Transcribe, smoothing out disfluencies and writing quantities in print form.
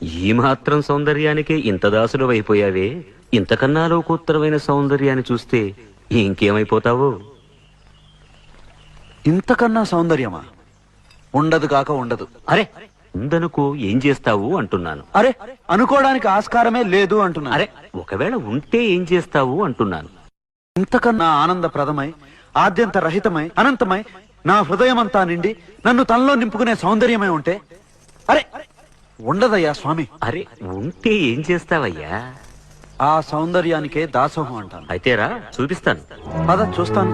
ఈ మాత్రం సౌందర్యానికే ఇంత దాసుడు అయిపోయావే, ఇంతకన్నా లోకోత్తరమైన సౌందర్యాన్ని చూస్తే ఇంకేమైపోతావు? ఇంతకన్నా సౌందర్యమా? ఉండదు కాక ఉండదు. అరే ఉందనుకో, ఏం చేస్తావు అంటున్నాను. అరే అనుకోవడానికి ఆస్కారమే లేదు అంటున్నా. అరే ఒకవేళ ఉంటే ఏం చేస్తావు అంటున్నాను. ఇంతకన్నా ఆనందప్రదమై, ఆద్యంత రహితమై, అనంతమై, నా హృదయమంతా నిండి నన్ను తనలో నింపుకునే సౌందర్యమై ఉంటే అరే ఉండదయ్యా స్వామి. అరే ఉంటే ఏం చేస్తావయ్యా? ఆ సౌందర్యానికే దాసోహం అంటాను. అయితేరా చూపిస్తాను. పద చూస్తాను.